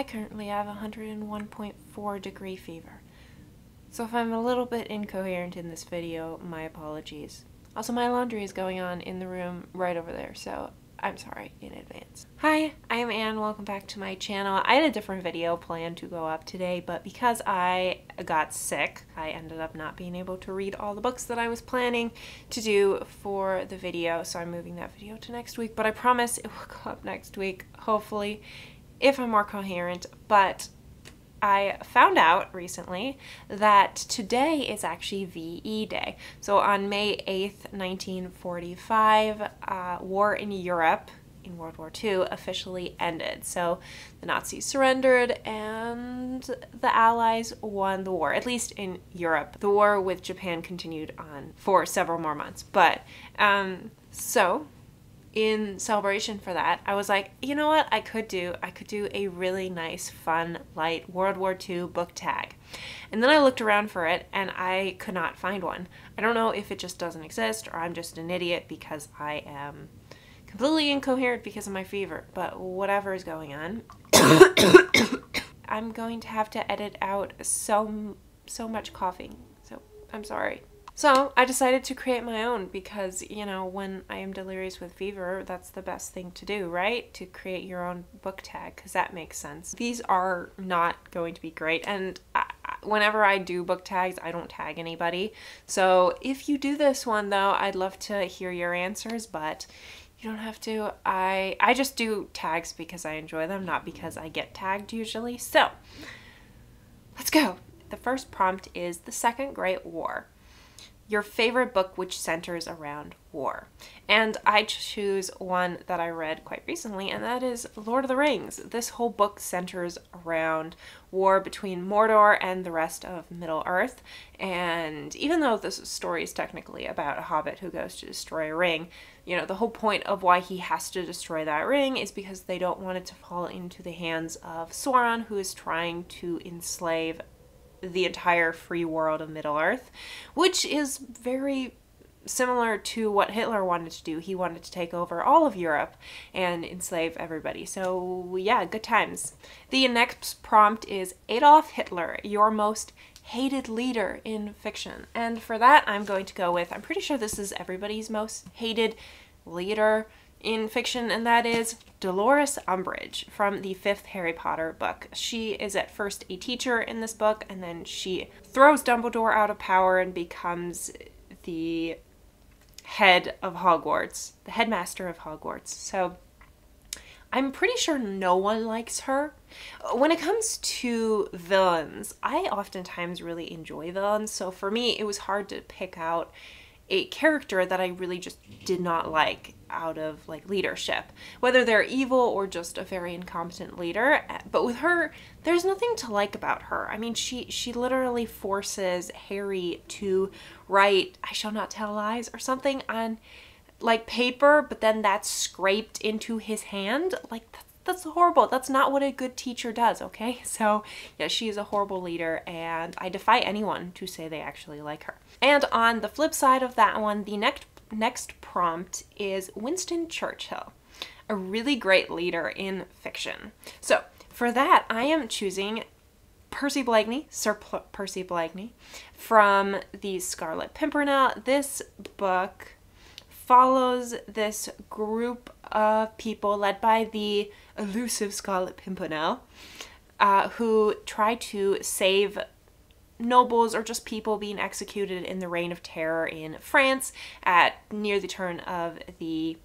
I currently have 101.4 degree fever. So if I'm a little bit incoherent in this video, my apologies. Also, my laundry is going on in the room right over there, so I'm sorry in advance. Hi, I'm Anne. Welcome back to my channel. I had a different video planned to go up today, but because I got sick, I ended up not being able to read all the books that I was planning to do for the video, so I'm moving that video to next week, but I promise it will go up next week, hopefully, if I'm more coherent. But I found out recently that today is actually VE Day. So on May 8th, 1945, war in Europe in World War II officially ended. So the Nazis surrendered and the Allies won the war, at least in Europe. The war with Japan continued on for several more months. But so in celebration for that, I was like, you know what I could do a really nice, fun, light World War II book tag. And then I looked around for it and I could not find one. I don't know if it just doesn't exist or I'm just an idiot because I am completely incoherent because of my fever, but whatever is going on. I'm going to have to edit out so much coughing, so I'm sorry. So I decided to create my own because, you know, when I am delirious with fever, that's the best thing to do, right? To create your own book tag, because that makes sense. These are not going to be great, and whenever I do book tags, I don't tag anybody. So if you do this one, though, I'd love to hear your answers, but you don't have to. I just do tags because I enjoy them, not because I get tagged usually. So let's go. The first prompt is The Second Great War. Your favorite book which centers around war. And I choose one that I read quite recently, and that is Lord of the Rings. This whole book centers around war between Mordor and the rest of Middle-earth. And even though this story is technically about a hobbit who goes to destroy a ring, you know, the whole point of why he has to destroy that ring is because they don't want it to fall into the hands of Sauron, who is trying to enslave the entire free world of Middle-earth, which is very similar to what Hitler wanted to do. He wanted to take over all of Europe and enslave everybody. So yeah, good times. The next prompt is Adolf Hitler, your most hated leader in fiction. And for that, I'm going to go with, I'm pretty sure this is everybody's most hated leader in fiction, and that is Dolores Umbridge from the 5th Harry Potter book. She is at first a teacher in this book, and then she throws Dumbledore out of power and becomes the head of Hogwarts, the headmaster of Hogwarts. So I'm pretty sure no one likes her. When it comes to villains, I oftentimes really enjoy villains, so for me it was hard to pick out a character that I really just did not like out of like leadership, whether they're evil or just a very incompetent leader. But with her, there's nothing to like about her. I mean, she literally forces Harry to write "I shall not tell lies" or something on like paper, but then that's scraped into his hand. Like that's horrible. That's not what a good teacher does, okay? So yeah, she is a horrible leader, and I defy anyone to say they actually like her. And on the flip side of that one, the next prompt is Winston Churchill, a really great leader in fiction. So for that, I am choosing Percy Blakeney, Sir Percy Blakeney, from the Scarlet Pimpernel. This book follows this group of people led by the elusive Scarlet Pimpernel who try to save nobles or just people being executed in the Reign of Terror in France at near the turn of the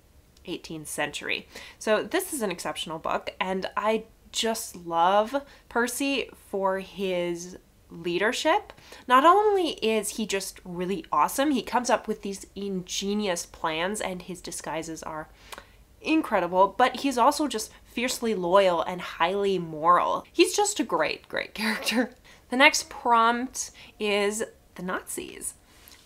18th century. So this is an exceptional book, and I just love Percy for his leadership. Not only is he just really awesome, he comes up with these ingenious plans and his disguises are incredible, but he's also just fiercely loyal and highly moral. He's just a great character. The next prompt is the Nazis,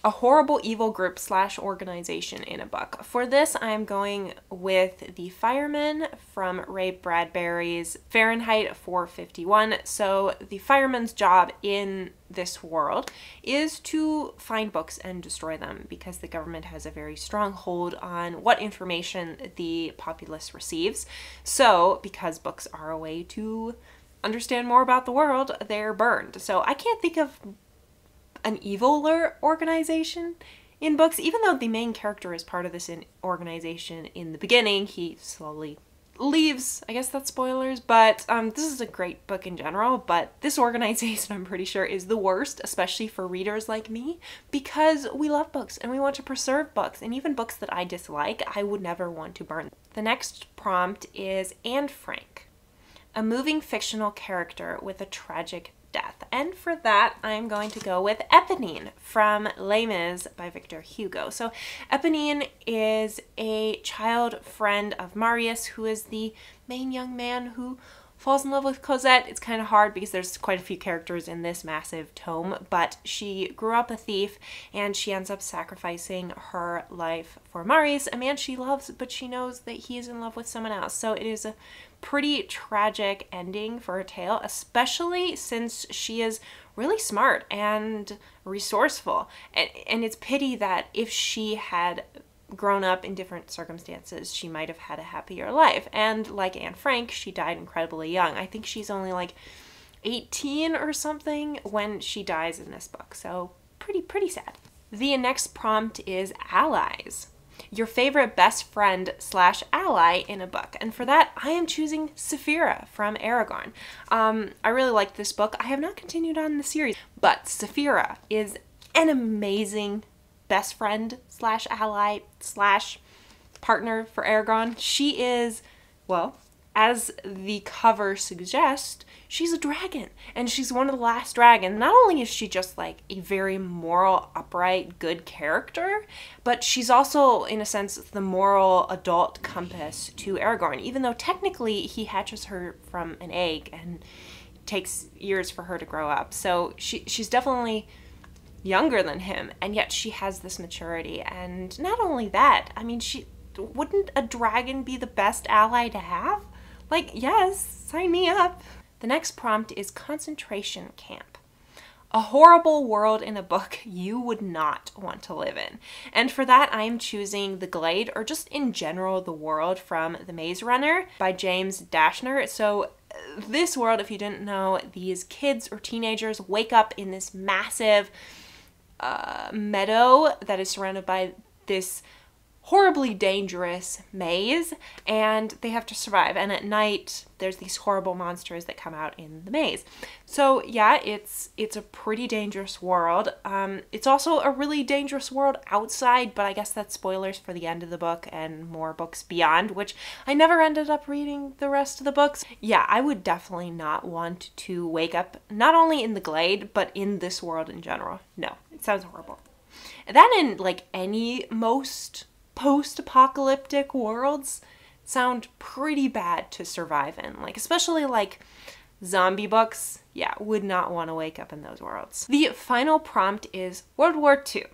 a horrible evil group / organization in a book. For this, I'm going with the Firemen from Ray Bradbury's Fahrenheit 451. So the fireman's job in this world is to find books and destroy them because the government has a very strong hold on what information the populace receives. So because books are a way to understand more about the world, they're burned. So I can't think of an eviler organization in books, even though the main character is part of this organization in the beginning. He slowly leaves. I guess that's spoilers, but this is a great book in general, but this organization, I'm pretty sure, is the worst, especially for readers like me, because we love books and we want to preserve books, and even books that I dislike, I would never want to burn. The next prompt is Anne Frank, a moving fictional character with a tragic death. And for that, I'm going to go with Eponine from Les Mis by Victor Hugo. So Eponine is a child friend of Marius, who is the main young man who falls in love with Cosette. It's kind of hard because there's quite a few characters in this massive tome, but she grew up a thief and she ends up sacrificing her life for Marius, a man she loves, but she knows that he is in love with someone else. So it is a pretty tragic ending for her tale, especially since she is really smart and resourceful. And it's pity that if she had grown up in different circumstances, she might have had a happier life. And like Anne Frank, she died incredibly young. I think she's only like 18 or something when she dies in this book. So pretty sad. The next prompt is allies. Your favorite best friend / ally in a book. And for that, I am choosing Saphira from Aragorn. I really like this book. I have not continued on the series, but Saphira is an amazing best friend / ally / partner for Aragorn. She is, well, as the cover suggests, she's a dragon, and she's one of the last dragons. Not only is she just like a very moral, upright, good character, but she's also, in a sense, the moral adult compass to Aragorn, even though technically he hatches her from an egg and it takes years for her to grow up. So she's definitely younger than him, and yet she has this maturity. And not only that, I mean, wouldn't a dragon be the best ally to have? Like, yes, sign me up. The next prompt is concentration camp. A horrible world in a book you would not want to live in. And for that, I am choosing The Glade, or just in general, the world from The Maze Runner by James Dashner. So this world, if you didn't know, these kids or teenagers wake up in this massive meadow that is surrounded by this horribly dangerous maze, and they have to survive. And at night, there's these horrible monsters that come out in the maze. So yeah, it's a pretty dangerous world. It's also a really dangerous world outside, but I guess that's spoilers for the end of the book and more books beyond, which I never ended up reading the rest of the books. Yeah, I would definitely not want to wake up not only in the Glade, but in this world in general. No, it sounds horrible. That and like any most post-apocalyptic worlds sound pretty bad to survive in, like especially like zombie books. Yeah, would not want to wake up in those worlds. The final prompt is World War II.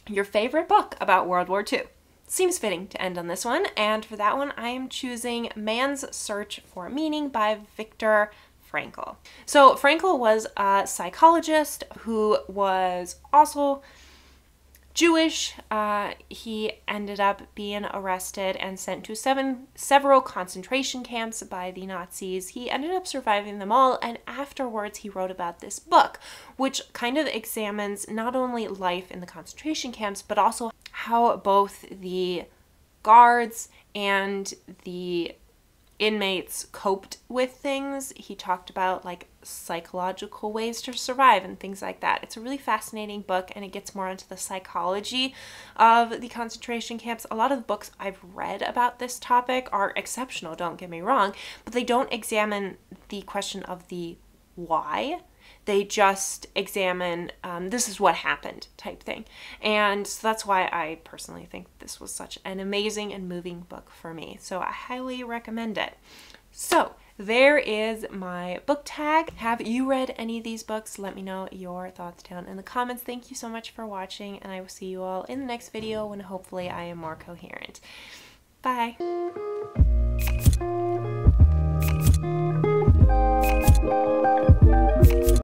Your favorite book about World War II. Seems fitting to end on this one, and for that one I am choosing Man's Search for Meaning by Viktor Frankl. So Frankl was a psychologist who was also Jewish. He ended up being arrested and sent to several concentration camps by the Nazis. He ended up surviving them all, and afterwards he wrote about this book, which kind of examines not only life in the concentration camps, but also how both the guards and the inmates coped with things. He talked about like psychological ways to survive and things like that. It's a really fascinating book, and it gets more into the psychology of the concentration camps. A lot of the books I've read about this topic are exceptional, don't get me wrong, but they don't examine the question of the why. They just examine this is what happened type thing. And so that's why I personally think this was such an amazing and moving book for me. So I highly recommend it. So there is my book tag. Have you read any of these books? Let me know your thoughts down in the comments. Thank you so much for watching, and I will see you all in the next video when hopefully I am more coherent. Bye.